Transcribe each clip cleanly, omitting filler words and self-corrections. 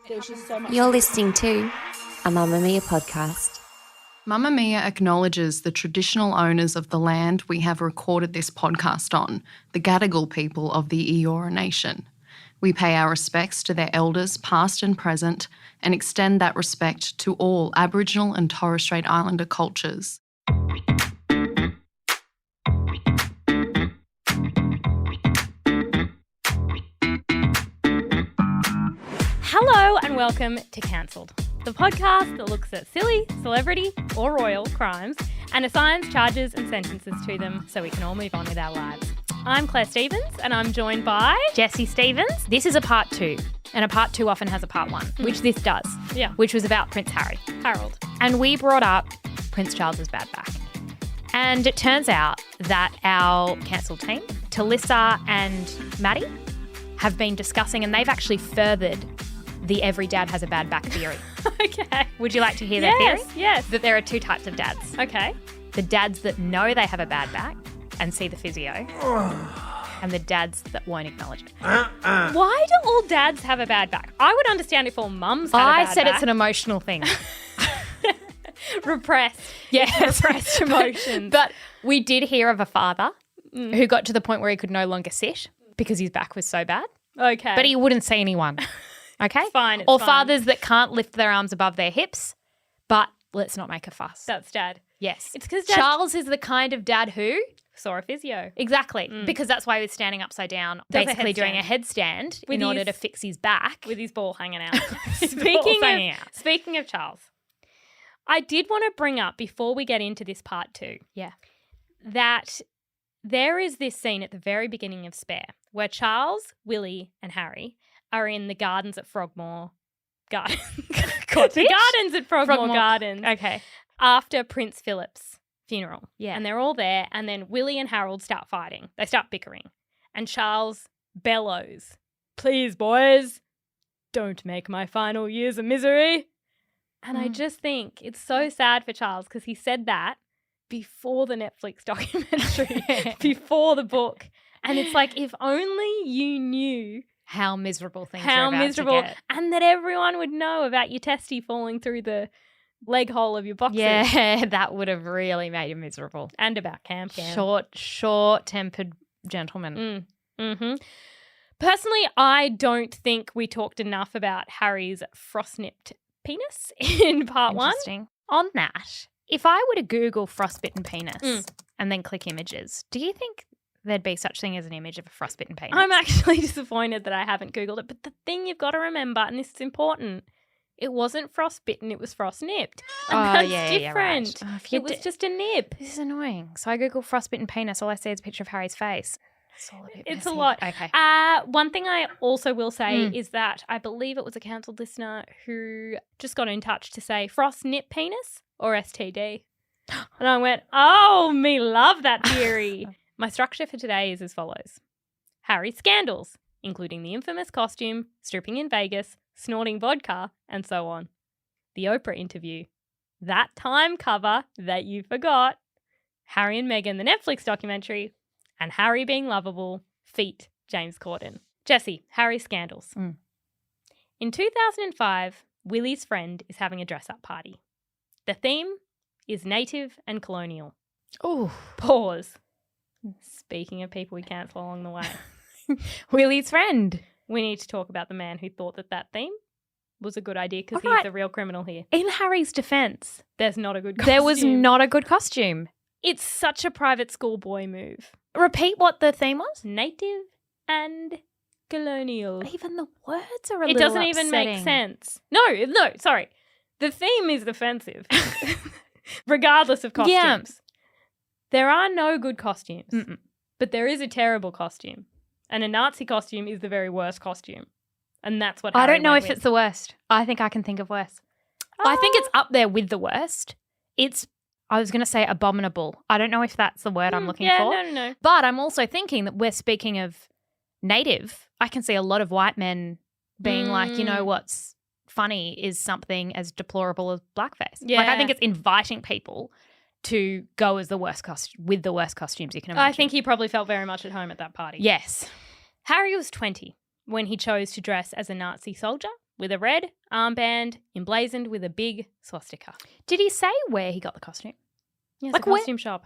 There was just so much. You're listening to a Mamamia podcast. Mamamia acknowledges the traditional owners of the land we have recorded this podcast on, the Gadigal people of the Eora Nation. We pay our respects to their elders, past and present, and extend that respect to all Aboriginal and Torres Strait Islander cultures. Hello and welcome to Cancelled, the podcast that looks at silly, celebrity or royal crimes and assigns charges and sentences to them so we can all move on with our lives. I'm Claire Stevens and I'm joined by Jessie Stevens. This is a part 2, and a part 2 often has a part 1, which this does, which was about Prince Harold. And we brought up Prince Charles's bad back. And it turns out that our cancelled team, Talissa and Maddie, have been discussing, and they've actually furthered the every dad has a bad back theory. Okay. Would you like to hear their theory? Yes. That there are 2 types of dads. Okay. The dads that know they have a bad back and see the physio, and the dads that won't acknowledge it. Why do all dads have a bad back? I would understand if all mums had a bad back. I said it's an emotional thing. Repressed. Yes. Repressed emotions. But we did hear of a father who got to the point where he could no longer sit because his back was so bad. Okay. But he wouldn't see anyone. Okay? It's fine. Or fathers that can't lift their arms above their hips, but let's not make a fuss. That's dad. Yes. It's because Charles is the kind of dad who... saw a physio. Exactly. Because that's why he was standing upside down, basically doing a headstand in order to fix his back. With his ball hanging out. Speaking of Charles, I did want to bring up before we get into this part 2 that there is this scene at the very beginning of Spare where Charles, Willy and Harry are in the gardens at Frogmore Gardens. The gardens at Frogmore Gardens. Okay. After Prince Philip's funeral. Yeah. And they're all there, and then Willy and Harold start fighting. They start bickering. And Charles bellows, "Please, boys, don't make my final years a misery." And I just think it's so sad for Charles because he said that before the Netflix documentary, before the book. And it's like, if only you knew how miserable things are about to get. And that everyone would know about your testy falling through the leg hole of your boxers. Yeah, that would have really made him miserable. And about Cam. Short-tempered gentleman. Personally, I don't think we talked enough about Harry's frost-nipped penis in part 1. Interesting. On that, if I were to Google frostbitten penis and then click images, do you think there'd be such thing as an image of a frostbitten penis? I'm actually disappointed that I haven't Googled it. But the thing you've got to remember, and this is important, it wasn't frostbitten, it was frost-nipped. And that's different. Yeah, right. It was just a nip. This is annoying. So I Google frostbitten penis, all I see is a picture of Harry's face. It's a lot. Okay. One thing I also will say is that I believe it was a cancelled listener who just got in touch to say frost-nip penis or STD. And I went, oh, me love that theory. My structure for today is as follows. Harry's scandals, including the infamous costume, stripping in Vegas, snorting vodka, and so on. The Oprah interview. That Time cover that you forgot. Harry and Meghan, the Netflix documentary. And Harry being lovable. Feat. James Corden. Jessie, Harry's scandals. In 2005, Willy's friend is having a dress-up party. The theme is native and colonial. Oh, Pause. Speaking of people we cancel along the way. Willy's friend. We need to talk about the man who thought that theme was a good idea because he's the real criminal here. In Harry's defense, there's not a good costume. There was not a good costume. It's such a private schoolboy move. Repeat what the theme was? Native and colonial. Even the words are a little It doesn't even make sense. No, sorry. The theme is offensive. Regardless of costumes. Yeah. There are no good costumes. But there is a terrible costume. And a Nazi costume is the very worst costume. And that's what I don't know if with. It's the worst. I think I can think of worse. I think it's up there with the worst. I was going to say abominable. I don't know if that's the word I'm looking for. No. But I'm also thinking that we're speaking of native. I can see a lot of white men being like, you know what's funny is something as deplorable as blackface. Yeah. Like I think it's inviting people to go as the worst with the worst costumes you can imagine. I think he probably felt very much at home at that party. Yes. Harry was 20 when he chose to dress as a Nazi soldier with a red armband emblazoned with a big swastika. Did he say where he got the costume? Yes, Like a costume shop.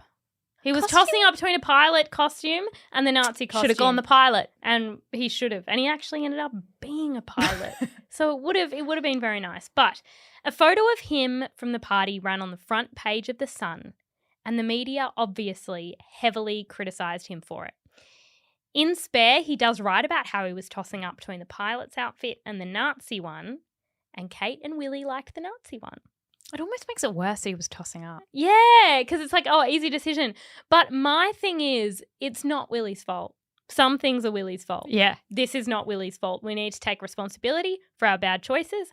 He was tossing up between a pilot costume and the Nazi costume. Should have gone the pilot. And he should have. And he actually ended up being a pilot. So it would have been very nice. But a photo of him from the party ran on the front page of The Sun, and the media obviously heavily criticised him for it. In Spare, he does write about how he was tossing up between the pilot's outfit and the Nazi one, and Kate and Willy liked the Nazi one. It almost makes it worse that he was tossing up. Yeah, because it's like, oh, easy decision. But my thing is, it's not Willy's fault. Some things are Willy's fault. Yeah. This is not Willy's fault. We need to take responsibility for our bad choices.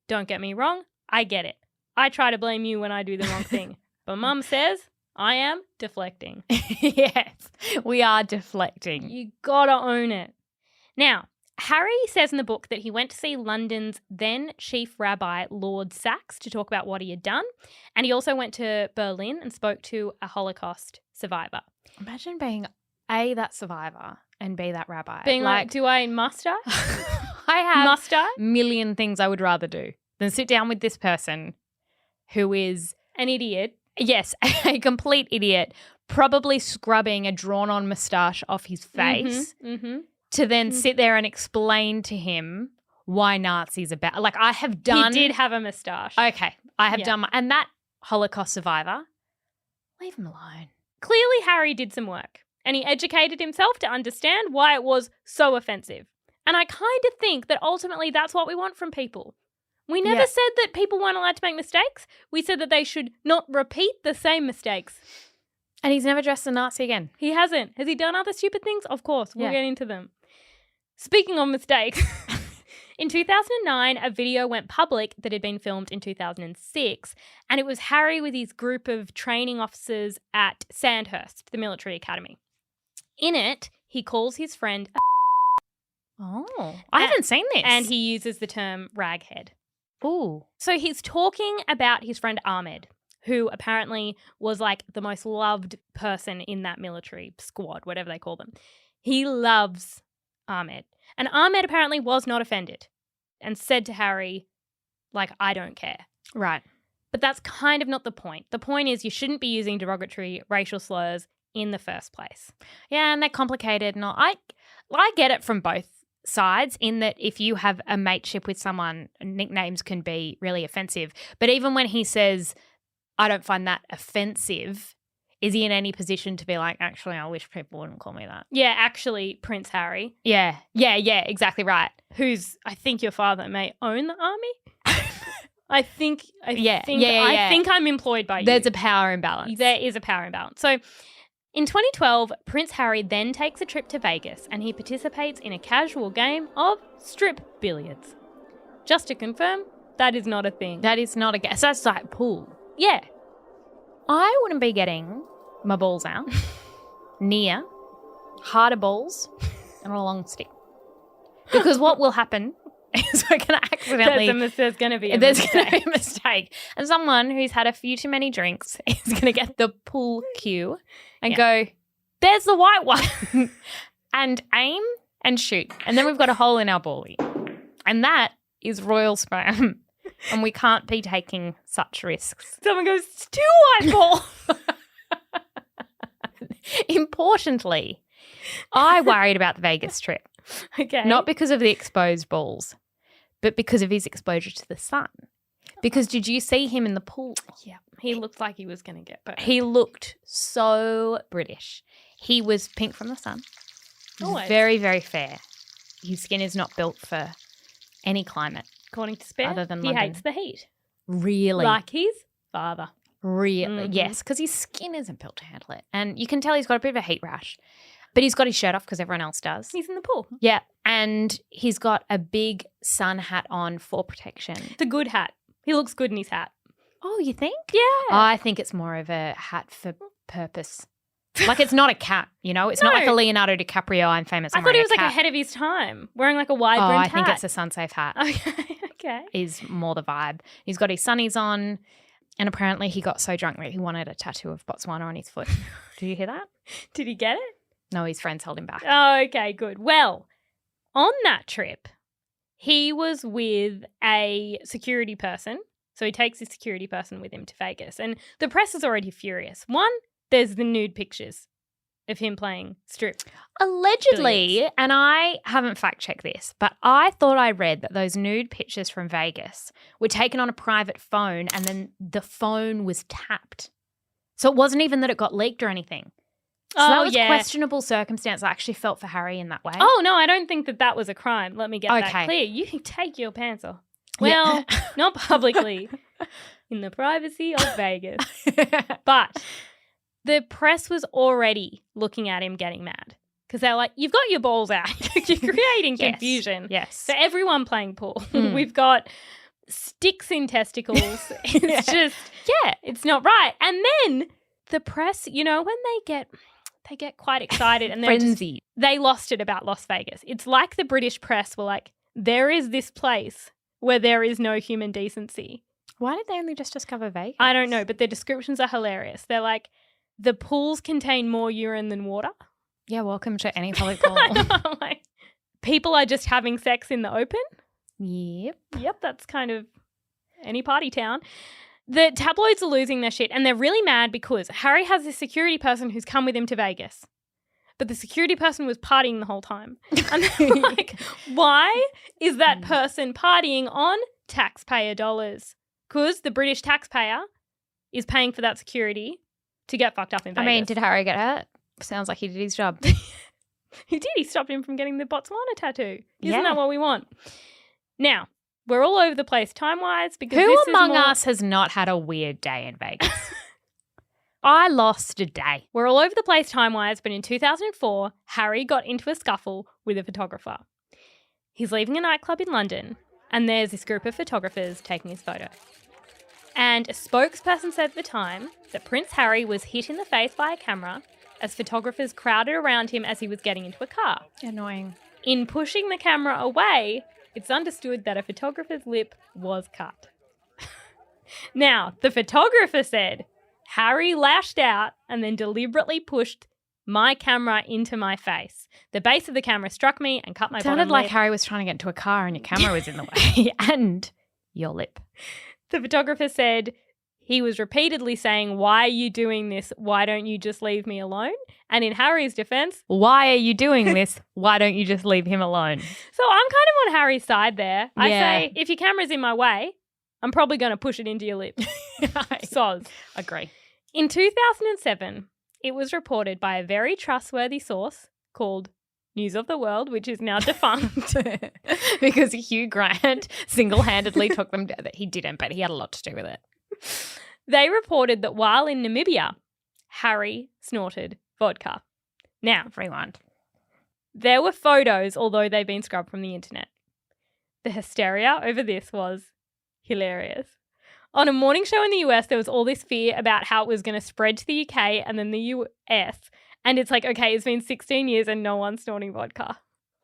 Don't get me wrong. I get it. I try to blame you when I do the wrong thing. But Mum says I am deflecting. Yes, we are deflecting. You gotta own it. Now, Harry says in the book that he went to see London's then Chief Rabbi, Lord Sachs, to talk about what he had done. And he also went to Berlin and spoke to a Holocaust survivor. Imagine being A, that survivor, and B, that rabbi. Being like do I must I? I have Must I? a million things I would rather do than sit down with this person who is, An idiot. yes, a complete idiot, probably scrubbing a drawn-on moustache off his face. To then sit there and explain to him why Nazis are bad. Like, I have done... He did have a moustache. Okay, I have done... And that Holocaust survivor, leave him alone. Clearly, Harry did some work, and he educated himself to understand why it was so offensive. And I kind of think that ultimately that's what we want from people. We never said that people weren't allowed to make mistakes. We said that they should not repeat the same mistakes. And he's never dressed a Nazi again. He hasn't. Has he done other stupid things? Of course. We'll get into them. Speaking of mistakes, in 2009, a video went public that had been filmed in 2006, and it was Harry with his group of training officers at Sandhurst, the military academy. In it, he calls his friend I haven't seen this. and he uses the term raghead. Ooh. So he's talking about his friend Ahmed, who apparently was like the most loved person in that military squad, whatever they call them. He loves Ahmed. And Ahmed apparently was not offended and said to Harry, like, I don't care. Right. But that's kind of not the point. The point is you shouldn't be using derogatory racial slurs in the first place. Yeah, and they're complicated. No, I get it from both sides in that if you have a mateship with someone, nicknames can be really offensive. But even when he says, I don't find that offensive, is he in any position to be like, actually, I wish people wouldn't call me that? Yeah, actually, Prince Harry. Yeah, exactly right. Who's, I think your father may own the army. I think I'm employed by you. There's a power imbalance. There is a power imbalance. So in 2012, Prince Harry then takes a trip to Vegas and he participates in a casual game of strip billiards. Just to confirm, that is not a thing. That is not a guess. That's like pool. Yeah. I wouldn't be getting my balls out near harder balls and a long stick. Because what will happen is we're going to accidentally... There's going to be a mistake. And someone who's had a few too many drinks is going to get the pool cue and go, there's the white one, and aim and shoot. And then we've got a hole in our ballie. And that is royal spam. And we can't be taking such risks. Someone goes, it's 2 white balls. Importantly, I worried about the Vegas trip. Okay. Not because of the exposed balls, but because of his exposure to the sun. Because did you see him in the pool? Yeah. He looked like he was going to get burned. He looked so British. He was pink from the sun. Always. Very, very fair. His skin is not built for any climate. According to Spare, other than he London. hates the heat. Really? Like his father. Really? Mhm. Yes, because his skin isn't built to handle it. And you can tell he's got a bit of a heat rash. But he's got his shirt off because everyone else does. He's in the pool. Yeah. And he's got a big sun hat on for protection. It's a good hat. He looks good in his hat. Oh, you think? Yeah. I think it's more of a hat for purpose. Like it's not a cap, you know? It's not No. like a Leonardo DiCaprio, I'm famous. I thought he was like ahead of his time, wearing like a wide brimmed I hat. think it's a sun-safe hat. Okay. Is more the vibe. He's got his sunnies on, and apparently he got so drunk that he wanted a tattoo of Botswana on his foot. Did you hear that? Did he get it? No, his friends held him back. Oh, okay, good. Well, on that trip, He was with a security person. So he takes his security person with him to Vegas. And the press is already furious. One, there's the nude pictures of him playing strip. Allegedly, billiards. and I haven't fact-checked this, but I thought I read that those nude pictures from Vegas were taken on a private phone and then the phone was tapped. So it wasn't even that it got leaked or anything. So that was questionable circumstance. I actually felt for Harry in that way. Oh, no, I don't think that was a crime. Let me get that clear. You can take your pants off. Well, not publicly, in the privacy of Vegas. But the press was already looking at him getting mad because they're like, you've got your balls out. You're creating confusion. Yes. For everyone playing pool. We've got sticks in testicles. It's just, it's not right. And then the press, when they get quite excited and frenzied. They lost it about Las Vegas. It's like the British press were like, there is this place where there is no human decency. Why did they only just discover Vegas? I don't know, but their descriptions are hilarious. They're like, the pools contain more urine than water. Yeah, welcome to any public pool. Like, people are just having sex in the open. Yep, that's kind of any party town. The tabloids are losing their shit and they're really mad because Harry has this security person who's come with him to Vegas. But the security person was partying the whole time. And they're like, why is that person partying on taxpayer dollars? Because the British taxpayer is paying for that security to get fucked up in Vegas. I mean, did Harry get hurt? Sounds like he did his job. He did. He stopped him from getting the Botswana tattoo. Isn't that what we want? Now, we're all over the place time-wise because who among us has not had a weird day in Vegas? I lost a day. We're all over the place time-wise, but in 2004, Harry got into a scuffle with a photographer. He's leaving a nightclub in London, and there's this group of photographers taking his photo. And a spokesperson said at the time that Prince Harry was hit in the face by a camera as photographers crowded around him as he was getting into a car. Annoying. In pushing the camera away, it's understood that a photographer's lip was cut. Now, the photographer said, Harry lashed out and then deliberately pushed my camera into my face. The base of the camera struck me and cut my bottom lip. Sounded like Harry was trying to get into a car and your camera was in the way. And your lip. The photographer said he was repeatedly saying, why are you doing this? Why don't you just leave me alone? And in Harry's defense, why are you doing this? Why don't you just leave him alone? So I'm kind of on Harry's side there. I say, if your camera's in my way, I'm probably going to push it into your lip. Soz. Agree. In 2007, it was reported by a very trustworthy source called News of the World, which is now defunct. Because Hugh Grant single-handedly took them down. He didn't, but he had a lot to do with it. They reported that while in Namibia, Harry snorted vodka. Now, rewind. There were photos, although they've been scrubbed from the internet. The hysteria over this was hilarious. On a morning show in the US, there was all this fear about how it was going to spread to the UK and then the US. And it's like, okay, it's been 16 years and no one's snorting vodka.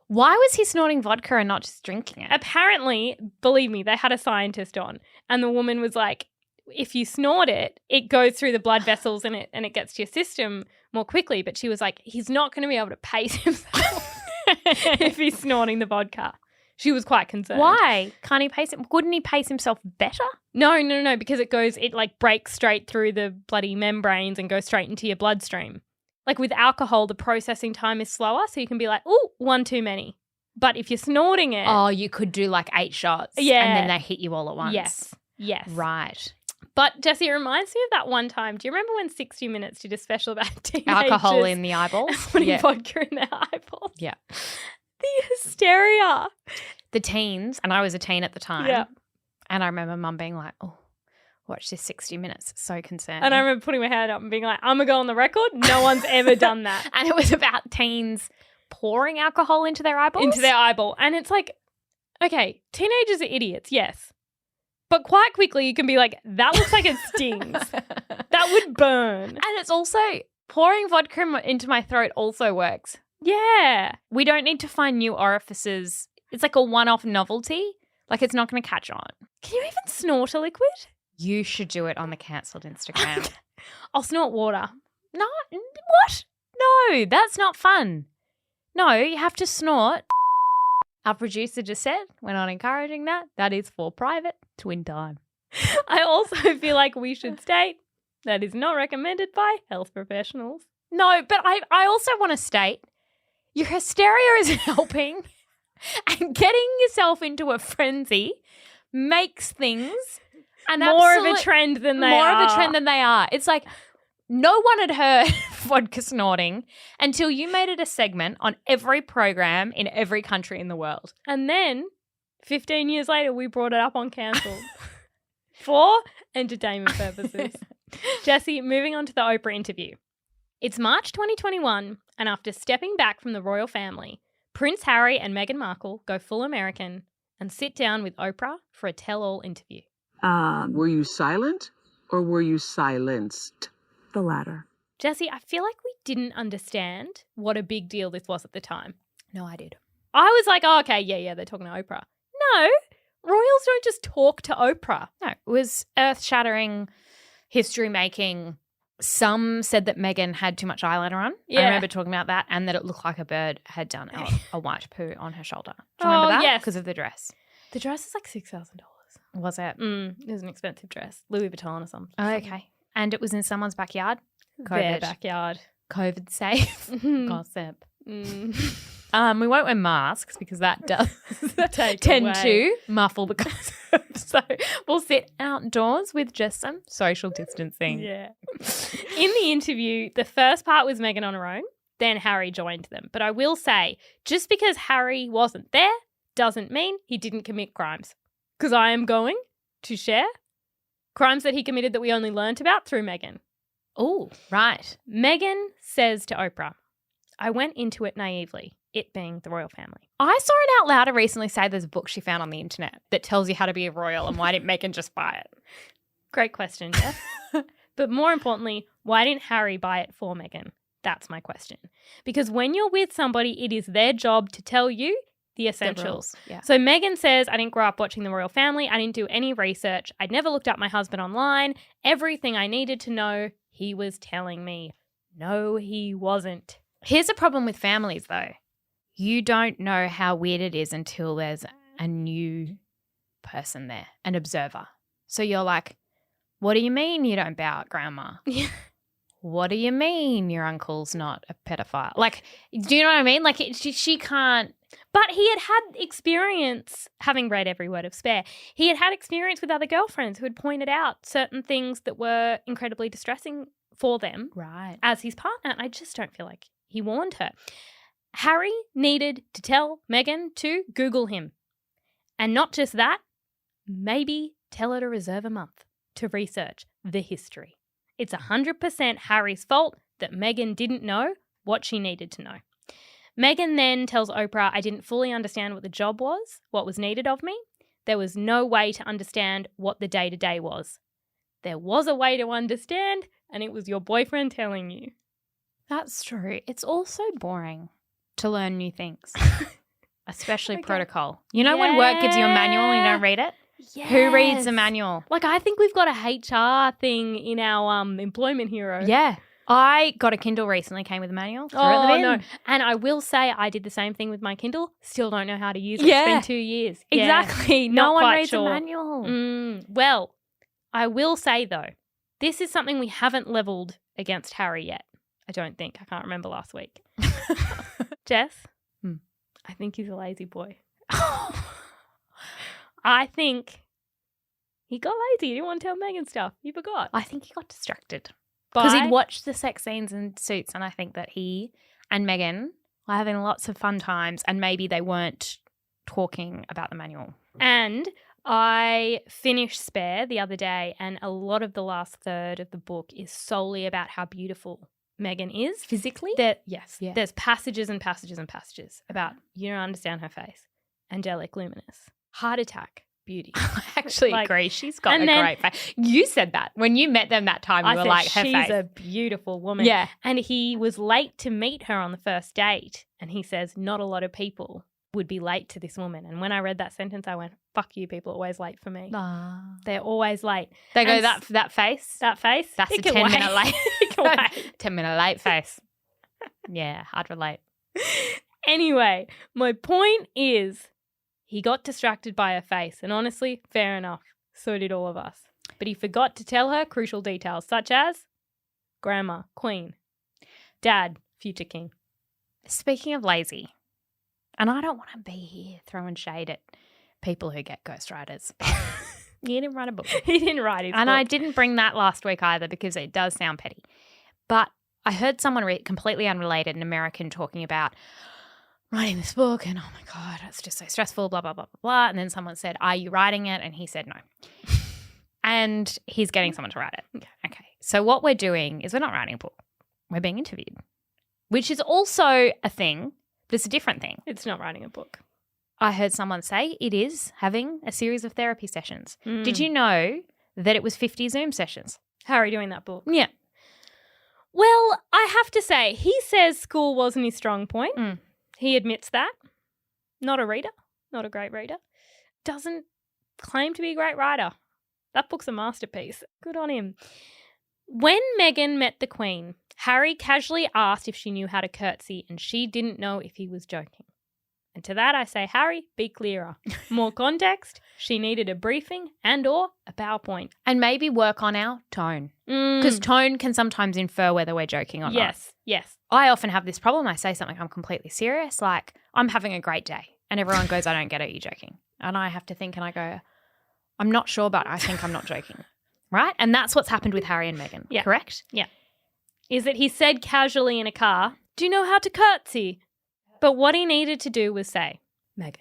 Why was he snorting vodka and not just drinking it? Apparently, believe me, they had a scientist on. And the woman was like, if you snort it, it goes through the blood vessels and it gets to your system more quickly. But she was like, he's not going to be able to pace himself if he's snorting the vodka. She was quite concerned. Why? Can't he pace it? Wouldn't he pace himself better? No, because it like breaks straight through the bloody membranes and goes straight into your bloodstream. Like with alcohol, the processing time is slower, so you can be like, oh, one too many. But if you're snorting it... Oh, you could do like 8 shots and then they hit you all at once. Yes. Right. But, Jessie, it reminds me of that one time. Do you remember when 60 Minutes did a special about teenagers? Alcohol in the eyeballs? Putting vodka in their eyeballs. Yeah. The hysteria. The teens, and I was a teen at the time. Yeah. And I remember Mum being like, oh, watch this 60 Minutes. It's so concerning. And I remember putting my hand up and being like, I'm going to go on the record. No one's ever done that. And it was about teens pouring alcohol into their eyeballs? Into their eyeball. And it's like, okay, teenagers are idiots, yes. But quite quickly you can be like, that looks like it stings. That would burn. And it's also, pouring vodka into my throat also works. Yeah. We don't need to find new orifices. It's like a one-off novelty. Like it's not going to catch on. Can you even snort a liquid? You should do it on the cancelled Instagram. I'll snort water. No, what? No, that's not fun. No, you have to snort our producer just said, we're not encouraging that. That is for private twin time. I also feel like we should state that is not recommended by health professionals. No, but I also want to state your hysteria isn't helping, and getting yourself into a frenzy makes things more of a trend than they are. It's like no one had heard vodka snorting until you made it a segment on every program in every country in the world. And then 15 years later, we brought it up on Cancelled for entertainment purposes. Jessie, moving on to the Oprah interview. It's March 2021, and after stepping back from the royal family, Prince Harry and Meghan Markle go full American and sit down with Oprah for a tell-all interview. Were you silent or were you silenced? The latter. Jessie, I feel like we didn't understand what a big deal this was at the time. No, I did. I was like, oh, okay, yeah, they're talking to Oprah. No, royals don't just talk to Oprah. No, it was earth-shattering, history-making. Some said that Meghan had too much eyeliner on. Yeah. I remember talking about that, and that it looked like a bird had done a white poo on her shoulder. Do you remember that? Yes. Because of the dress. The dress is like $6,000. Was it? It was an expensive dress. Louis Vuitton or something. Oh, okay. And it was in someone's backyard? Their backyard. COVID safe. Gossip. We won't wear masks because that does tend to muffle the gossip. So we'll sit outdoors with just some social distancing. Yeah. In the interview, the first part was Meghan on her own, then Harry joined them. But I will say, just because Harry wasn't there doesn't mean he didn't commit crimes. Because I am going to share crimes that he committed that we only learnt about through Meghan. Oh, right. Meghan says to Oprah, I went into it naively, it being the royal family. I saw an Out Louder recently say there's a book she found on the internet that tells you how to be a royal, and why didn't Meghan just buy it? Great question, Jeff. But more importantly, why didn't Harry buy it for Meghan? That's my question. Because when you're with somebody, it is their job to tell you the essentials. Yeah. So Meghan says, I didn't grow up watching the royal family. I didn't do any research. I'd never looked up my husband online. Everything I needed to know, he was telling me. No, he wasn't. Here's a problem with families, though. You don't know how weird it is until there's a new person there, an observer. So you're like, what do you mean you don't bow at grandma? Yeah. What do you mean your uncle's not a pedophile? Like, do you know what I mean? Like, she can't. But he had experience, having read every word of Spare, he had experience with other girlfriends who had pointed out certain things that were incredibly distressing for them as his partner. And I just don't feel like he warned her. Harry needed to tell Meghan to Google him. And not just that, maybe tell her to reserve a month to research the history. It's 100% Harry's fault that Meghan didn't know what she needed to know. Meghan then tells Oprah, I didn't fully understand what the job was, what was needed of me. There was no way to understand what the day-to-day was. There was a way to understand, and it was your boyfriend telling you. That's true. It's also boring to learn new things, especially protocol. You know when work gives you a manual and you don't read it? Yes. Who reads the manual? Like, I think we've got a HR thing in our employment hero. Yeah. I got a Kindle recently, came with a manual. No. And I will say I did the same thing with my Kindle. Still don't know how to use it. Yeah. It's been 2 years. Exactly. Yeah. No Not one quite reads sure. a manual. Well, I will say, though, this is something we haven't leveled against Harry yet. I don't think. I can't remember last week. Jess, I think he's a lazy boy. I think he got lazy. He didn't want to tell Meghan stuff. He forgot. I think he got distracted. Because he'd watched the sex scenes and Suits, and I think that he and Meghan were having lots of fun times, and maybe they weren't talking about the manual. And I finished Spare the other day, and a lot of the last third of the book is solely about how beautiful Meghan is. Physically? Yes. Yeah. There's passages and passages and passages about you don't understand her face. Angelic, luminous. Heart attack. Beauty. I actually agree. She's got a great face. You said that. When you met them that time, you were like, her face. She's a beautiful woman. Yeah. And he was late to meet her on the first date. And he says, not a lot of people would be late to this woman. And when I read that sentence, I went, fuck you, people are always late for me. They're always late. They go, that face? That face? That's a 10-minute late. It can wait. 10-minute late face. Yeah, I'd relate. Anyway, my point is, He got distracted by her face, and honestly, fair enough. So did all of us. But he forgot to tell her crucial details, such as grandma, queen, dad, future king. Speaking of lazy, and I don't want to be here throwing shade at people who get ghostwriters. You didn't write a book. He didn't write his book. And I didn't bring that last week either because it does sound petty. But I heard someone completely unrelated, an American, talking about writing this book and, oh, my God, it's just so stressful, blah, blah, blah, blah, blah. And then someone said, are you writing it? And he said no. And he's getting someone to write it. Okay. So what we're doing is we're not writing a book. We're being interviewed, which is also a thing, but it's a different thing. It's not writing a book. I heard someone say it is having a series of therapy sessions. Did you know that it was 50 Zoom sessions? Harry doing that book. Yeah. Well, I have to say, he says school wasn't his strong point. He admits that. Not a reader. Not a great reader. Doesn't claim to be a great writer. That book's a masterpiece. Good on him. When Meghan met the Queen, Harry casually asked if she knew how to curtsy, and she didn't know if he was joking. And to that I say, Harry, be clearer. More context, she needed a briefing and or a PowerPoint. And maybe work on our tone. Because tone can sometimes infer whether we're joking or not. Yes. I often have this problem. I say something, I'm completely serious, like, I'm having a great day. And everyone goes, I don't get it, you're joking. And I have to think and I go, I'm not sure, but I think I'm not joking. Right? And that's what's happened with Harry and Meghan, correct? Yeah. Is that he said casually in a car, do you know how to curtsy? But what he needed to do was say, Meghan,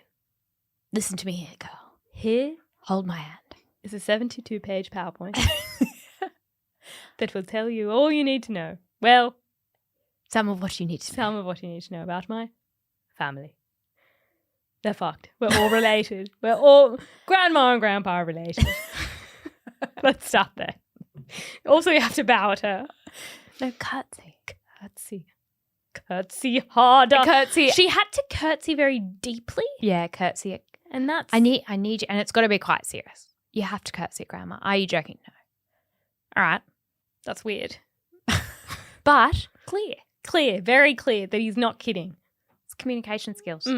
listen to me here, girl. Here Hold my hand. is a 72-page PowerPoint that will tell you all you need to know. Well, some of what you need to know. Some of what you need to know about my family. They're fucked. We're all related. We're all grandma and grandpa are related. Let's start there. Also, you have to bow at her. No, curtsy. Curtsy harder. Curtsy. She had to curtsy very deeply. Yeah, curtsy. And that's... I need you, and it's got to be quite serious. You have to curtsy at grandma. Are you joking? No. All right. That's weird. But Clear, very clear that he's not kidding. It's communication skills.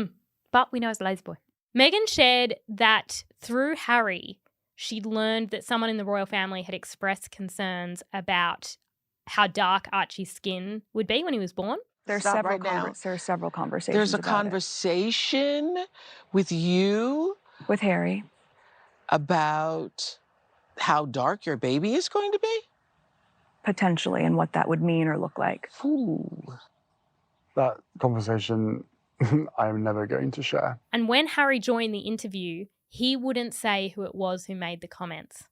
But we know he's a lazy boy. Meghan shared that through Harry, she'd learned that someone in the royal family had expressed concerns about how dark Archie's skin would be when he was born. There are several conversations. There's a about conversation with you with Harry about how dark your baby is going to be? potentially and what that would mean or look like. Ooh. That conversation I'm never going to share. And when Harry joined the interview, he wouldn't say who it was who made the comments.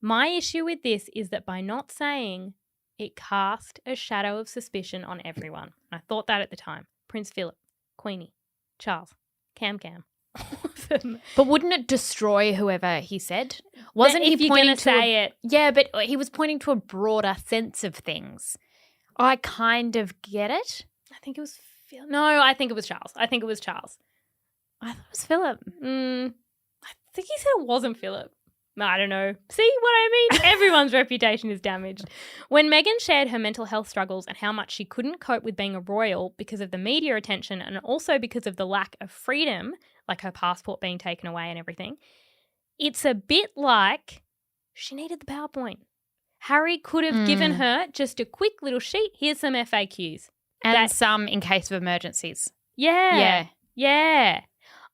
My issue with this is that by not saying, it cast a shadow of suspicion on everyone. I thought that at the time. Prince Philip, Queenie, Charles, Cam. But wouldn't it destroy whoever he said? Wasn't he pointing to say it? Yeah, but he was pointing to a broader sense of things. I kind of get it. I think it was Philip. No, I think it was Charles. I thought it was Philip. I think he said it wasn't Philip. I don't know. See what I mean? Everyone's reputation is damaged. When Meghan shared her mental health struggles and how much she couldn't cope with being a royal because of the media attention and also because of the lack of freedom, like her passport being taken away and everything, it's a bit like she needed the PowerPoint. Harry could have given her just a quick little sheet. Here's some FAQs. And some in case of emergencies. Yeah.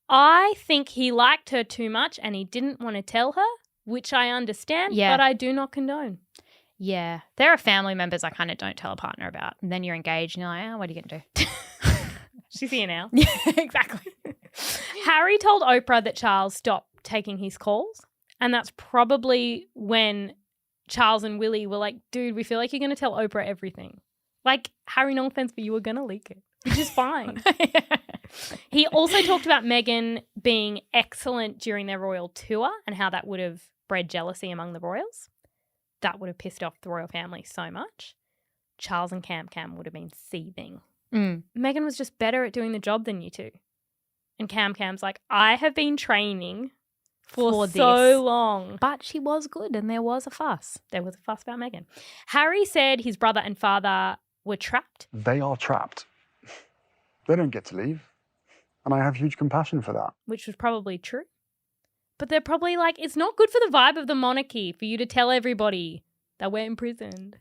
I think he liked her too much and he didn't want to tell her, which I understand, but I do not condone. Yeah. There are family members I kind of don't tell a partner about. And then you're engaged and you're like, what are you going to do? She's here now. Yeah, exactly. Harry told Oprah that Charles stopped taking his calls. And that's probably when Charles and Willy were like, dude, we feel like you're going to tell Oprah everything. Like, Harry, no offense, but you were going to leak it, which is fine. He also talked about Meghan being excellent during their royal tour and how that would have bred jealousy among the royals. That would have pissed off the royal family so much. Charles and Cam would have been seething. Meghan was just better at doing the job than you two. And Cam's like, I have been training for so long. But she was good and there was a fuss. There was a fuss about Meghan. Harry said his brother and father were trapped. They are trapped. They don't get to leave. And I have huge compassion for that. Which was probably true. But they're probably like, it's not good for the vibe of the monarchy for you to tell everybody that we're imprisoned.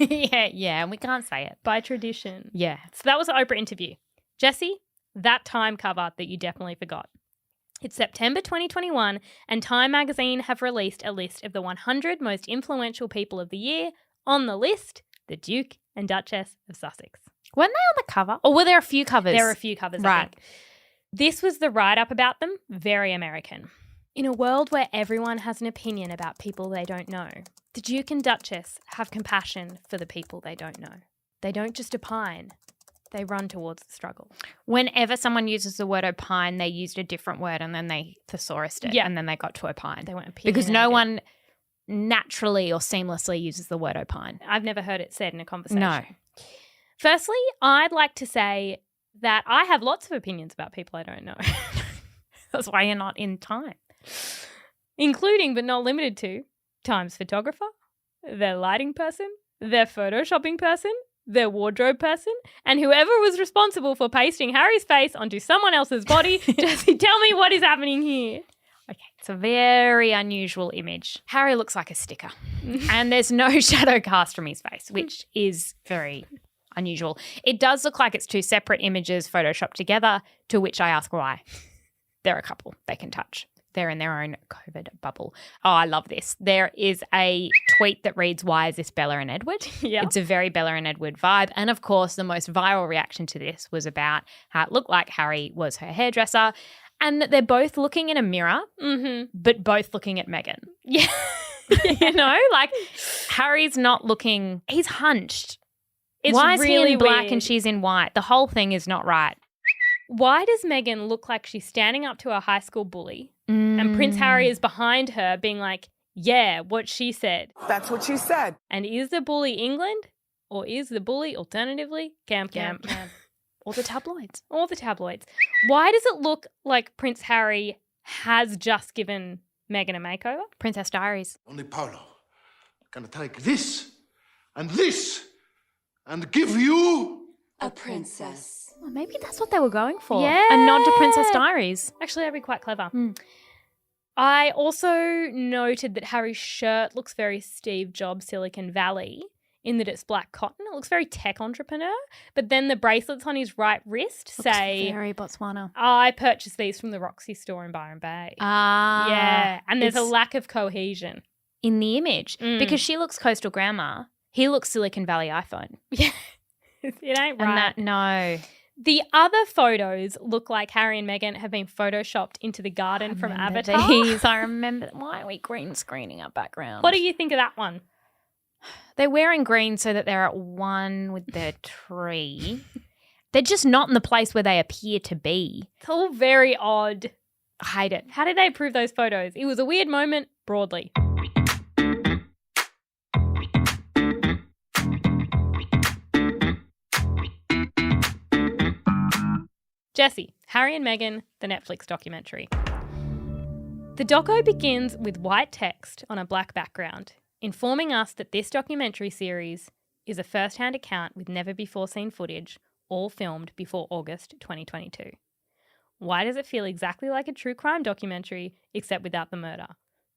yeah, and we can't say it. By tradition. Yeah. So that was the Oprah interview. Jesse, that Time cover that you definitely forgot. It's September 2021 and Time magazine have released a list of the 100 most influential people of the year. On the list, the Duke and Duchess of Sussex. Weren't they on the cover? Or were there a few covers? There are a few covers, I think. This was the write-up about them, very American. In a world where everyone has an opinion about people they don't know, the Duke and Duchess have compassion for the people they don't know. They don't just opine, they run towards the struggle. Whenever someone uses the word opine, they used a different word and then they thesaurused it and then they got to opine. They weren't opinionated. Because no one naturally or seamlessly uses the word opine. I've never heard it said in a conversation. No. Firstly, I'd like to say that I have lots of opinions about people I don't know. That's why you're not in Time. Including, but not limited to, Time's photographer, their lighting person, their photoshopping person, their wardrobe person, and whoever was responsible for pasting Harry's face onto someone else's body. Jesse, tell me what is happening here. Okay, it's a very unusual image. Harry looks like a sticker and there's no shadow cast from his face, which is very unusual. It does look like it's two separate images photoshopped together, to which I ask why. They're a couple they can touch. They're in their own COVID bubble. Oh, I love this. There is a tweet that reads, "Why is this Bella and Edward?" Yeah. It's a very Bella and Edward vibe. And, of course, the most viral reaction to this was about how it looked like Harry was her hairdresser and that they're both looking in a mirror, but both looking at Meghan. Yeah. You know, like Harry's not looking – he's hunched. It's Why is really he in black weird. and she's in white? The whole thing is not right. Why does Meghan look like she's standing up to a high school bully and Prince Harry is behind her being like, yeah, what she said? That's what she said. And is the bully England or is the bully alternatively Camp? Or the tabloids. Or the tabloids. Why does it look like Prince Harry has just given Meghan a makeover? Princess Diaries. Only Paolo can take this and give you A princess. Well, maybe that's what they were going for. Yeah. A nod to Princess Diaries. Actually, that'd be quite clever. I also noted that Harry's shirt looks very Steve Jobs Silicon Valley in that it's black cotton. It looks very tech entrepreneur. But then the bracelets on his right wrist say, very Botswana. I purchased these from the Roxy store in Byron Bay. Ah. Yeah. And there's a it's lack of cohesion. in the image. Because she looks coastal grandma. He looks Silicon Valley iPhone. Yeah. It ain't right. No. The other photos look like Harry and Meghan have been photoshopped into the garden from Avatar. These. I remember. Why are we green screening our background? What do you think of that one? They're wearing green so that they're at one with their tree. They're just not in the place where they appear to be. It's all very odd. I hate it. How did they approve those photos? It was a weird moment, broadly. Jesse, Harry and Meghan, the Netflix documentary. The doco begins with white text on a black background, informing us that this documentary series is a first-hand account with never-before-seen footage, all filmed before August 2022. Why does it feel exactly like a true crime documentary, except without the murder?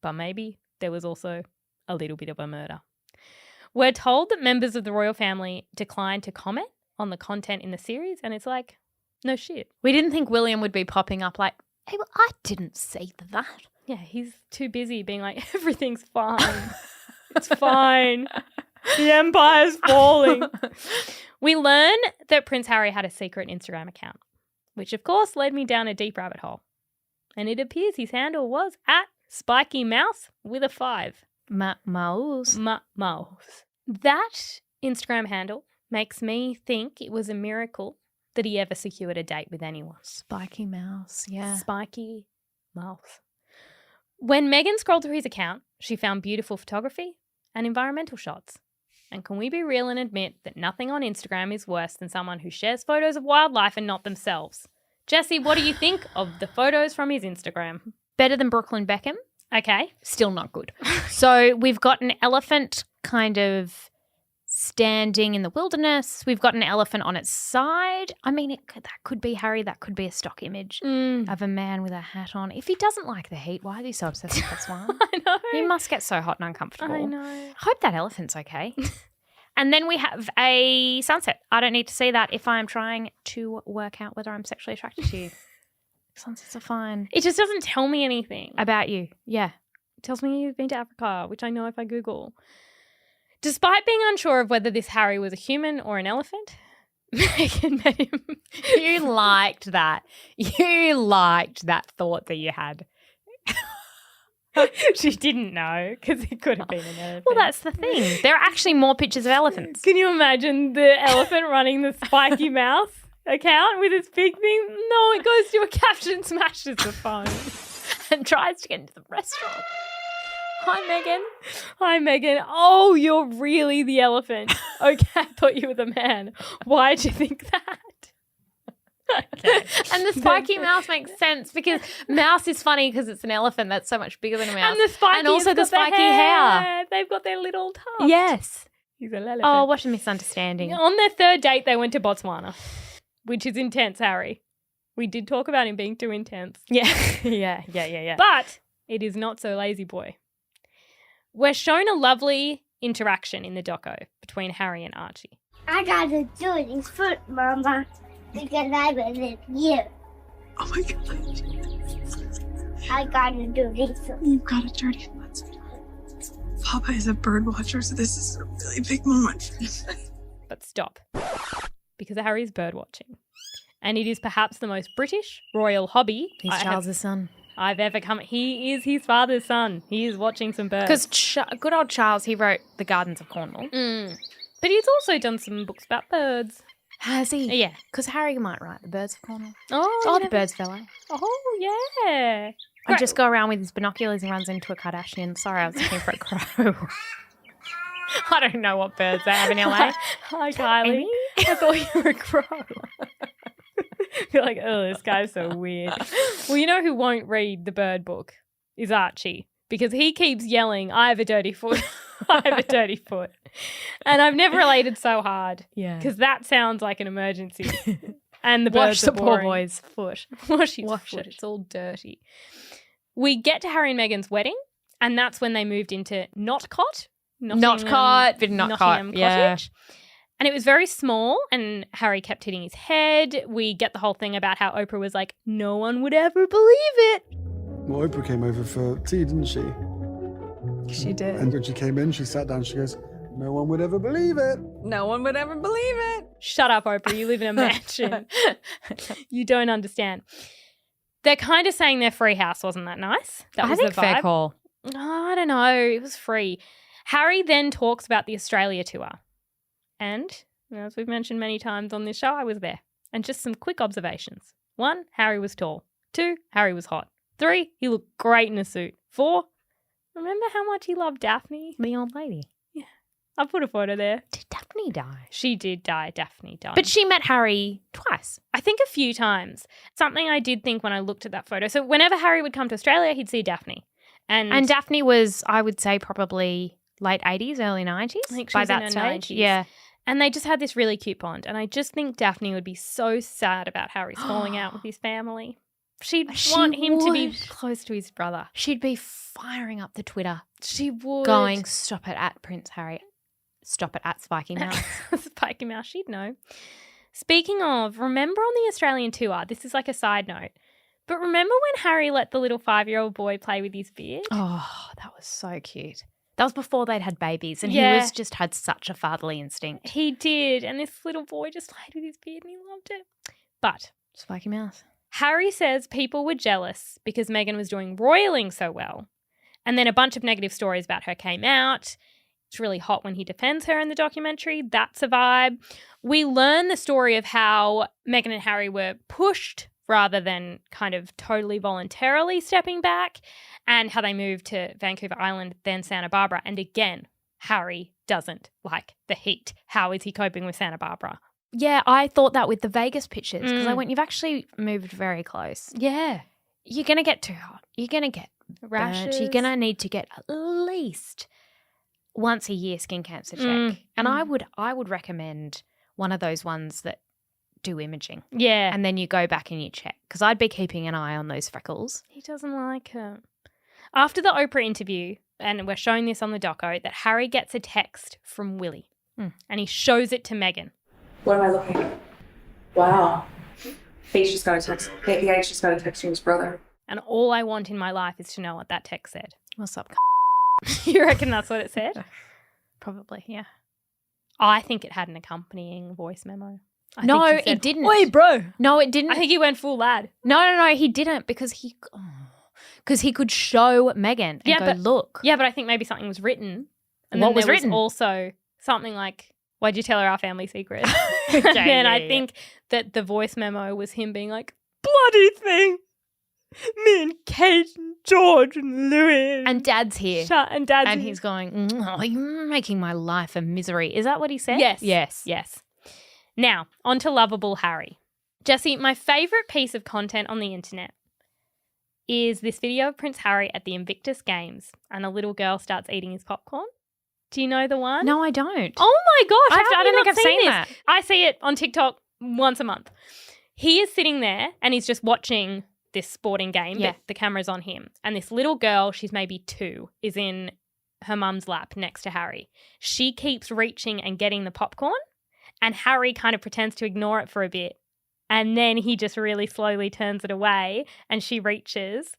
But maybe there was also a little bit of a murder. We're told that members of the royal family declined to comment on the content in the series, and it's like, no shit. We didn't think William would be popping up like, hey, well, I didn't see that. Yeah, he's too busy being like, everything's fine. It's fine. The empire's falling. We learn that Prince Harry had a secret Instagram account, which of course led me down a deep rabbit hole. And it appears his handle was at Spiky Mouse with a 5. Mouse. Mouse. That Instagram handle makes me think it was a miracle that he ever secured a date with anyone. Spiky Mouse, yeah. Spiky Mouse. When Meghan scrolled through his account, she found beautiful photography and environmental shots. And can we be real and admit that nothing on Instagram is worse than someone who shares photos of wildlife and not themselves? Jesse, what do you think of the photos from his Instagram? Better than Brooklyn Beckham. Okay. Still not good. So we've got an elephant kind of standing in the wilderness. We've got an elephant on its side. I mean, that could be Harry. That could be a stock image of a man with a hat on. If he doesn't like the heat, why is he so obsessed with this one? I know. He must get so hot and uncomfortable. I know. I hope that elephant's okay. And then we have a sunset. I don't need to see that if I'm trying to work out whether I'm sexually attracted to you. Sunsets are fine. It just doesn't tell me anything. About you, yeah. It tells me you've been to Africa, which I know if I Google. Despite being unsure of whether this Harry was a human or an elephant, Meghan met him. You liked that. You liked that thought that you had. She didn't know because it could have been an elephant. Well, that's the thing. There are actually more pictures of elephants. Can you imagine the elephant running the spiky mouth account with its big thing? No, it goes to a caption, smashes the phone. And tries to get into the restaurant. Hi, Megan. Hi, Megan. Oh, you're really the elephant. Okay, I thought you were the man. Why'd you think that? Okay. And the spiky mouse makes sense because mouse is funny because it's an elephant that's so much bigger than a mouse. And also the spiky hair. They've got their little tuft. Yes. He's an elephant. Oh, what a misunderstanding. On their third date, they went to Botswana, which is intense, Harry. We did talk about him being too intense. Yeah. Yeah. But it is not so lazy boy. We're shown a lovely interaction in the doco between Harry and Archie. I gotta do this foot, Mama, because I was with you. Oh my God. I gotta do this foot. You've got a dirty foot. Papa is a bird watcher, so this is a really big moment. But stop. Because Harry is bird watching. And it is perhaps the most British royal hobby He's Charles' son. I've ever come. He is his father's son. He is watching some birds. Because good old Charles, he wrote The Gardens of Cornwall. But he's also done some books about birds. Has he? Yeah. Because Harry might write The Birds of Cornwall. Oh, The Birds Fellow. Oh, yeah. I just go around with his binoculars and runs into a Kardashian. Sorry, I was looking for a crow. I don't know what birds they have in LA. Hi, Kylie. I thought you were a crow. You're like, oh, this guy's so weird. Well, you know who won't read the bird book is Archie, because he keeps yelling, I have a dirty foot. I have a dirty foot. And I've never related so hard. Yeah. Because that sounds like an emergency. And the Wash birds are the boring. poor boy's foot. Wash his Wash foot. it. It's all dirty. We get to Harry and Meghan's wedding, and that's when they moved into Notcott. Notcott, bit of Nottingham Notcott, yeah. Cottage. And it was very small, and Harry kept hitting his head. We get the whole thing about how Oprah was like, no one would ever believe it. Well, Oprah came over for tea, didn't she? She did. And when she came in, she sat down, she goes, no one would ever believe it. No one would ever believe it. Shut up, Oprah. You live in a mansion. You don't understand. They're kind of saying their free house wasn't that nice. That was I think the vibe. fair call. Oh, I don't know. It was free. Harry then talks about the Australia tour. And, as we've mentioned many times on this show, I was there. And just some quick observations. 1, Harry was tall. 2, Harry was hot. 3, he looked great in a suit. 4, remember how much he loved Daphne? The old lady. Yeah. I put a photo there. Did Daphne die? She did die. Daphne died. But she met Harry twice. I think a few times. Something I did think when I looked at that photo. So whenever Harry would come to Australia, he'd see Daphne. And Daphne was, I would say, probably late 80s, early 90s. I think she by was in that her stage. 90s. Yeah. And they just had this really cute bond. And I just think Daphne would be so sad about Harry's falling out with his family. She'd want him to be close to his brother. She'd be firing up the Twitter. She would. Going, stop it at Prince Harry. Stop it at Spiky Mouse. Spiky Mouse, she'd know. Speaking of, remember on the Australian tour, this is like a side note, but remember when Harry let the little 5-year-old boy play with his beard? Oh, that was so cute. That was before they'd had babies, and Yeah. he was just had such a fatherly instinct. He did, and this little boy just played with his beard and he loved it. But Spiky Mouse. Harry says people were jealous because Meghan was doing royaling so well. And then a bunch of negative stories about her came out. It's really hot when he defends her in the documentary. That's a vibe. We learn the story of how Meghan and Harry were pushed rather than kind of totally voluntarily stepping back, and how they moved to Vancouver Island, then Santa Barbara. And again, Harry doesn't like the heat. How is he coping with Santa Barbara? Yeah, I thought that with the Vegas pictures because I went, you've actually moved very close. Yeah. You're going to get too hot. You're going to get Rashes. burnt. You're going to need to get at least once a year skin cancer check. And I would recommend one of those ones that do imaging. Yeah. And then you go back and you check, because I'd be keeping an eye on those freckles. He doesn't like it. After the Oprah interview, and we're showing this on the doco, that Harry gets a text from Willy and he shows it to Meghan. What am I looking at? Wow. He's just got a text. He's just got a text from his brother. And all I want in my life is to know what that text said. What's up? You reckon that's what it said? Probably, yeah. I think it had an accompanying voice memo. No, it didn't. Oi, bro. No, it didn't. I think he went full lad. No, he didn't, because he could show Meghan and go, look. Yeah, but I think maybe something was written. And what then was there written? Was also something like, why'd you tell her our family secret? And then I think that the voice memo was him being like, bloody thing. Me and Kate and George and Louis. And Dad's here. And Dad's And here. he's going, oh, you're making my life a misery. Is that what he said? Yes. Now, on to lovable Harry. Jessie, my favourite piece of content on the internet is this video of Prince Harry at the Invictus Games and a little girl starts eating his popcorn. Do you know the one? No, I don't. Oh my gosh, I don't think I've seen this? that. I see it on TikTok once a month. He is sitting there and he's just watching this sporting game, but the camera's on him. And this little girl, she's maybe 2, is in her mum's lap next to Harry. She keeps reaching and getting the popcorn, and Harry kind of pretends to ignore it for a bit. And then he just really slowly turns it away and she reaches.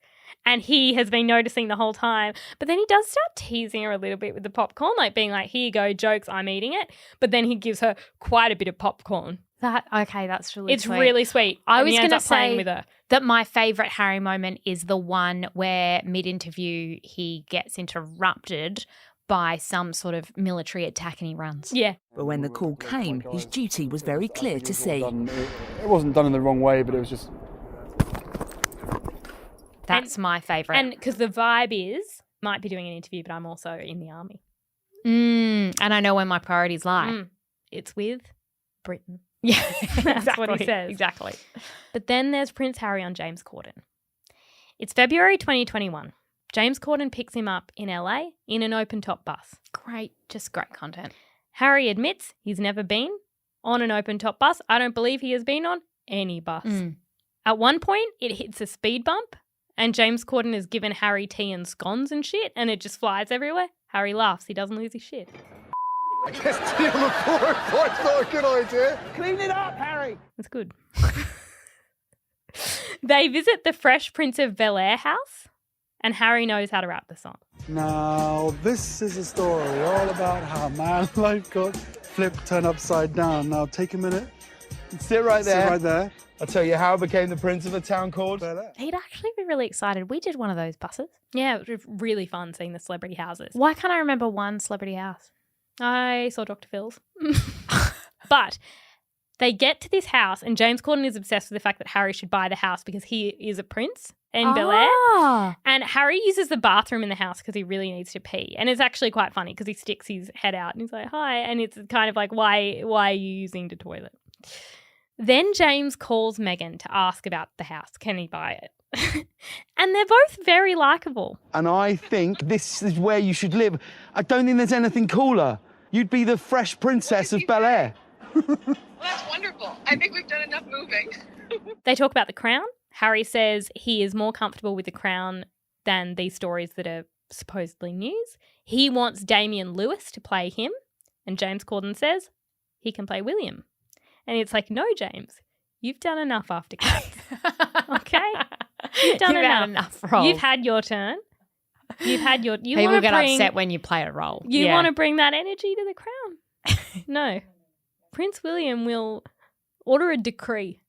And he has been noticing the whole time. But then he does start teasing her a little bit with the popcorn, like being like, here you go, jokes, I'm eating it. But then he gives her quite a bit of popcorn. That's really It's sweet. really sweet. I And was he ends going to up playing say with her. that my favourite Harry moment is the one where mid-interview he gets interrupted by some sort of military attack and he runs. Yeah. But when the call came, his duty was very clear to see. It wasn't done in the wrong way, but it was just... That's my favourite. And because the vibe is, might be doing an interview, but I'm also in the army. And I know where my priorities lie. It's with Britain. Yeah, That's what he says. Exactly. But then there's Prince Harry on James Corden. It's February 2021. James Corden picks him up in LA in an open-top bus. Great content. Harry admits he's never been on an open-top bus. I don't believe he has been on any bus. At one point, it hits a speed bump and James Corden has given Harry tea and scones and shit and it just flies everywhere. Harry laughs. He doesn't lose his shit. I guess tea on the floorboard's not a good idea. Clean it up, Harry. That's good. They visit the Fresh Prince of Bel-Air house and Harry knows how to rap the song. Now, this is a story all about how my life got flipped, turned upside down. Now, take a minute. Sit right there. Sit right there. I'll tell you how I became the prince of a town called Bel-Air. He'd actually be really excited. We did one of those buses. Yeah, it was really fun seeing the celebrity houses. Why can't I remember one celebrity house? I saw Dr. Phil's. But they get to this house and James Corden is obsessed with the fact that Harry should buy the house because he is a prince in Bel-Air. And Harry uses the bathroom in the house because he really needs to pee. And it's actually quite funny because he sticks his head out and he's like, hi. And it's kind of like, why are you using the toilet? Then James calls Meghan to ask about the house. Can he buy it? And they're both very likeable. And I think this is where you should live. I don't think there's anything cooler. You'd be the fresh princess of Bel-Air. Well, that's wonderful. I think we've done enough moving. They talk about the crown. Harry says he is more comfortable with the crown than these stories that are supposedly news. He wants Damian Lewis to play him. And James Corden says he can play William. And it's like, no, James, you've done enough after Cats. Okay? You've done enough roles. You've had your turn. You've had your... People get upset when you play a role. You want to bring that energy to the crown. No. Prince William will order a decree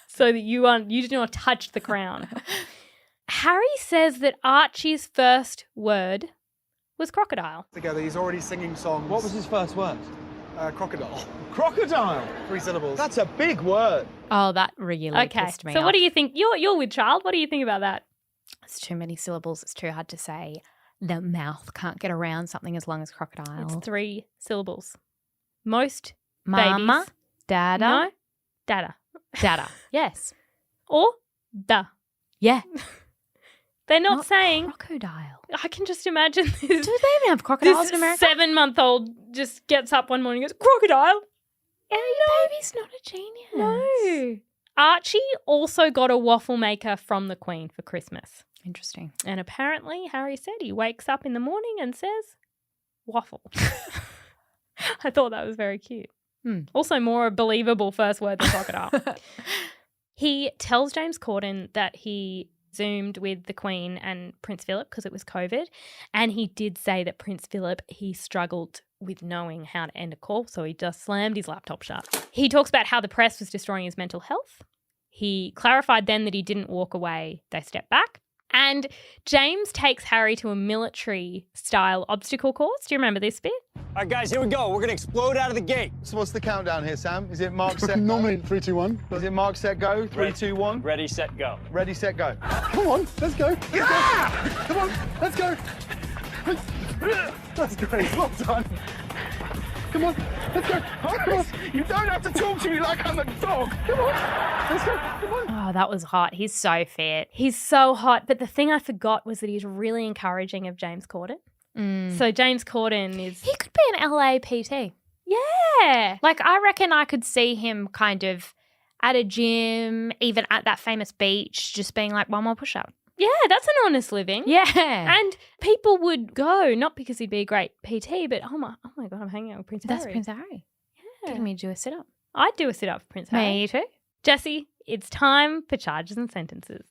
so that you do not touch the crown. Harry says that Archie's first word was crocodile. Together, he's already singing songs. What was his first word? Crocodile. Crocodile. 3 syllables. That's a big word. Oh, that really pissed me so off. what do you think? You're with child. What do you think about that? It's too many syllables. It's too hard to say. The mouth can't get around something as long as crocodile. It's 3 syllables. Most Mama, babies. dada. No, dada. Dada. Yes. Or da. Yeah. They're not saying crocodile. I can just imagine this. Do they even have crocodiles in America? 7-month-old just gets up one morning and goes, crocodile. Baby's not a genius. No. Archie also got a waffle maker from the Queen for Christmas. Interesting. And apparently, Harry said he wakes up in the morning and says, waffle. I thought that was very cute. Also more a believable first word than crocodile. He tells James Corden that he Zoomed with the Queen and Prince Philip because it was COVID. And he did say that Prince Philip, he struggled with knowing how to end a call, so he just slammed his laptop shut. He talks about how the press was destroying his mental health. He clarified then that he didn't walk away, they stepped back. And James takes Harry to a military-style obstacle course. Do you remember this bit? All right, guys, here we go. We're going to explode out of the gate. So what's the countdown here, Sam? Is it mark, set, go? Normally 3, 2, 1. Is it mark, set, go? 3, 2, 1? Ready, set, go. Ready, set, go. Come on, let's go. Come on, let's go. That's great. Well done. Come on, let's go. Come on. You don't have to talk to me like I'm a dog. Come on, let's go. Come on. Oh, that was hot. He's so fit. He's so hot. But the thing I forgot was that he's really encouraging of James Corden. So James Corden is... He could be an LA PT. Yeah. Like, I reckon I could see him kind of at a gym, even at that famous beach, just being like, one more push-up. Yeah, that's an honest living. Yeah. And people would go, not because he'd be a great PT, but oh my God, I'm hanging out with Prince Harry. That's Prince Harry. Yeah. Getting me to do a sit-up. I'd do a sit-up for Prince Harry. Me too. Jessie, it's time for charges and sentences.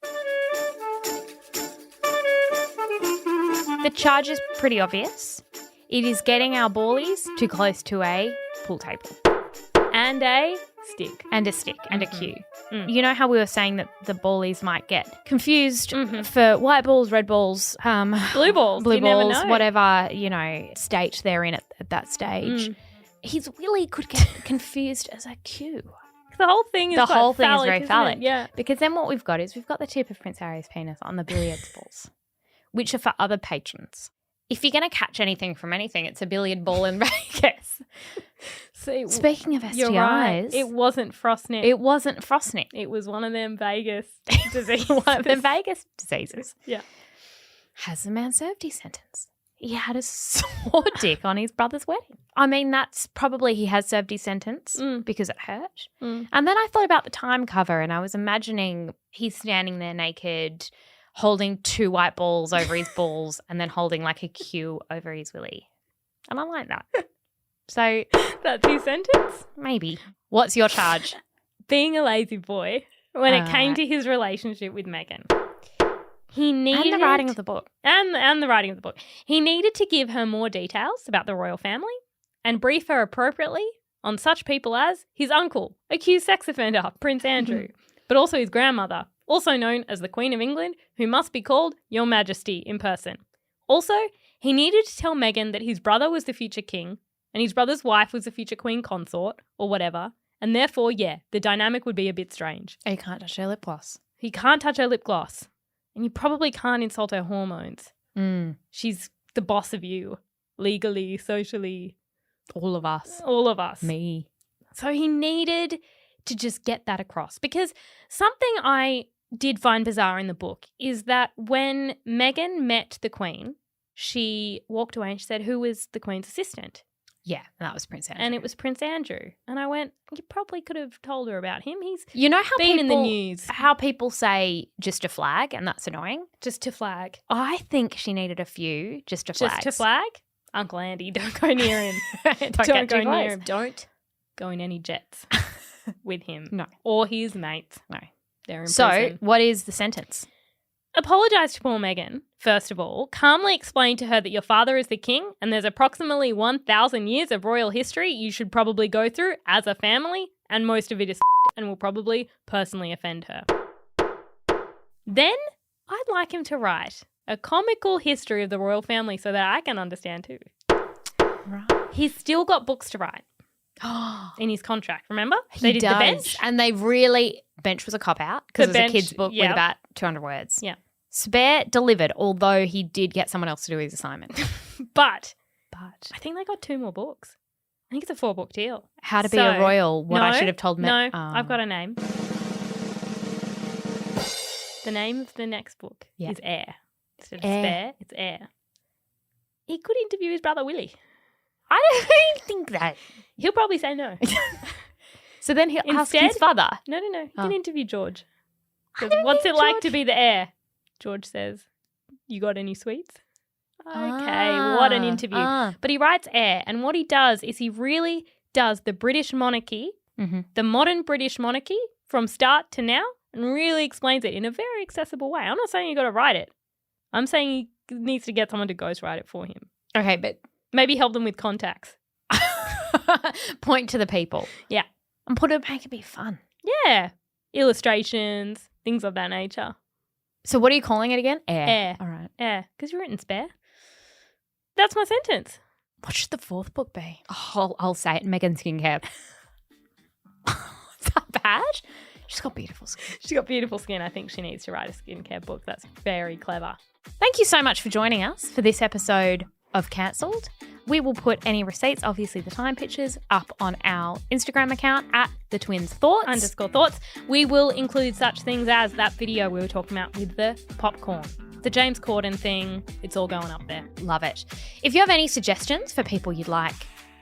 The charge is pretty obvious. It is getting our ballies too close to a pool table. And a stick. And a stick and a cue. You know how we were saying that the ballies might get confused for white balls, red balls, blue balls, blue you balls, never know. whatever, state they're in at that stage. His Willy could get confused as a cue. The whole thing is very phallic. Yeah. Because then what we've got is we've got the tip of Prince Harry's penis on the billiards balls, which are for other patrons. If you're going to catch anything from anything, it's a billiard ball in Vegas. See, speaking of STIs, you're right. It wasn't Frostnip. It wasn't Frostnip. It was one of them Vegas diseases. One of them Vegas diseases. Yeah. Has the man served his sentence? He had a sore dick on his brother's wedding. I mean, that's probably he has served his sentence because it hurt. And then I thought about the time cover and I was imagining he's standing there naked, holding 2 white balls over his balls and then holding like a cue over his Willy. And I like that. So that's his sentence? Maybe. What's your charge? Being a lazy boy when it came to his relationship with Meghan. He needed... And the writing of the book. And the writing of the book. He needed to give her more details about the royal family and brief her appropriately on such people as his uncle, accused sex offender, Prince Andrew, but also his grandmother, also known as the Queen of England, who must be called Your Majesty in person. Also, he needed to tell Meghan that his brother was the future king and his brother's wife was the future queen consort or whatever, and therefore, the dynamic would be a bit strange. He can't touch her lip gloss. He can't touch her lip gloss. And you probably can't insult her hormones. She's the boss of you, legally, socially. All of us. All of us. Me. So he needed to just get that across. Because something I did find bizarre in the book is that when Meghan met the Queen, she walked away and she said, who was the Queen's assistant? Yeah, and that was Prince Andrew. And it was Prince Andrew. And I went, you probably could have told her about him. He's how been in the news. How people say just to flag, and that's annoying. Just to flag. I think she needed a few just to flag. Just to flag? Uncle Andy, don't go near him. Don't go near him. Don't go in any jets with him. No. Or his mates. No. They're in so, prison. What is the sentence? Apologise to poor Meghan, first of all. Calmly explain to her that your father is the king and there's approximately 1,000 years of royal history you should probably go through as a family, and most of it is and will probably personally offend her. Then I'd like him to write a comical history of the royal family so that I can understand too. Right. He's still got books to write in his contract, remember? They did the bench. And they really... Bench was a cop-out because it was a kid's book with about 200 words. Yeah. Spare delivered, although he did get someone else to do his assignment. But I think they got 2 more books. I think it's a 4-book deal. How to be a royal, what I should have told No, I've got a name. The name of the next book is Heir. Instead of spare, it's air. He could interview his brother Willy. I don't think that. He'll probably say no. So then he'll ask his father. No. He can interview George. What's it like to be the heir? George says, you got any sweets? Okay, what an interview. But he writes heir, and what he does is he really does the British monarchy, the modern British monarchy from start to now, and really explains it in a very accessible way. I'm not saying you got to write it. I'm saying he needs to get someone to ghostwrite it for him. Okay, but maybe help them with contacts. Point to the people. Yeah. And make it be fun. Yeah. Illustrations, things of that nature. So what are you calling it again? Air. All right. Air. Because you're written spare. That's my sentence. What should the fourth book be? Oh, I'll say it. Megan Skincare. Is that bad? She's got beautiful skin. She's got beautiful skin. I think she needs to write a skincare book. That's very clever. Thank you so much for joining us for this episode of Cancelled. We will put any receipts, obviously the time pictures, up on our Instagram account at @thetwinsthoughts _thoughts. We will include such things as that video we were talking about with the popcorn. The James Corden thing, it's all going up there. Love it. If you have any suggestions for people you'd like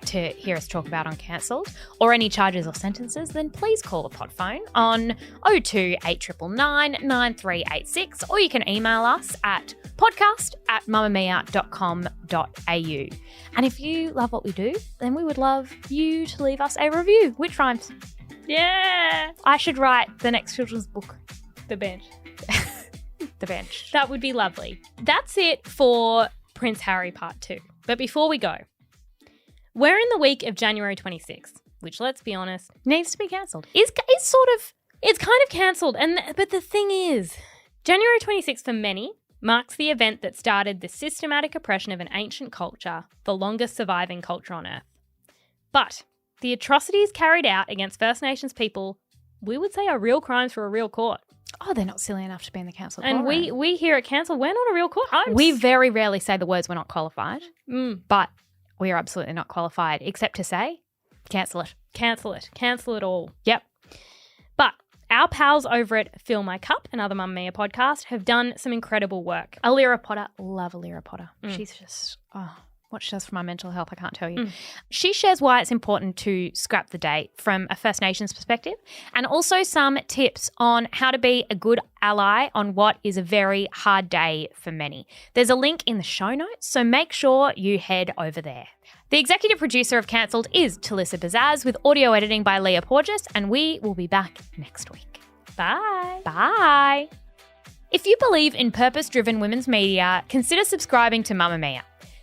to hear us talk about on Cancelled, or any charges or sentences, then please call the pod phone on 02 8999 9386, or you can email us at podcast@mamamia.com.au. And if you love what we do, then we would love you to leave us a review, which rhymes. Yeah. I should write the next children's book. The Bench. The Bench. That would be lovely. That's it for Prince Harry Part 2. But before we go, we're in the week of January 26th, which, let's be honest, needs to be cancelled. It's kind of cancelled. But the thing is, January 26th for many marks the event that started the systematic oppression of an ancient culture, the longest surviving culture on Earth. But the atrocities carried out against First Nations people, we would say, are real crimes for a real court. Oh, they're not silly enough to be in the council court. And we here at Council, we're not a real court. We very rarely say the words "we're not qualified," but we are absolutely not qualified, except to say, cancel it. Cancel it. Cancel it all. Yep. But our pals over at Fill My Cup, another Mamamia podcast, have done some incredible work. Leah Potter, love Leah Potter. She's just, what she does for my mental health, I can't tell you. She shares why it's important to scrap the date from a First Nations perspective, and also some tips on how to be a good ally on what is a very hard day for many. There's a link in the show notes, so make sure you head over there. The executive producer of Cancelled is Talissa Bazaz, with audio editing by Leah Porges, and we will be back next week. Bye. Bye. If you believe in purpose-driven women's media, consider subscribing to Mamamia.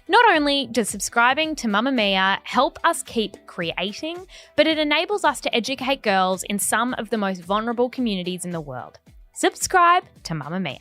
Not only does subscribing to Mamamia help us keep creating, but it enables us to educate girls in some of the most vulnerable communities in the world. Subscribe to Mamamia.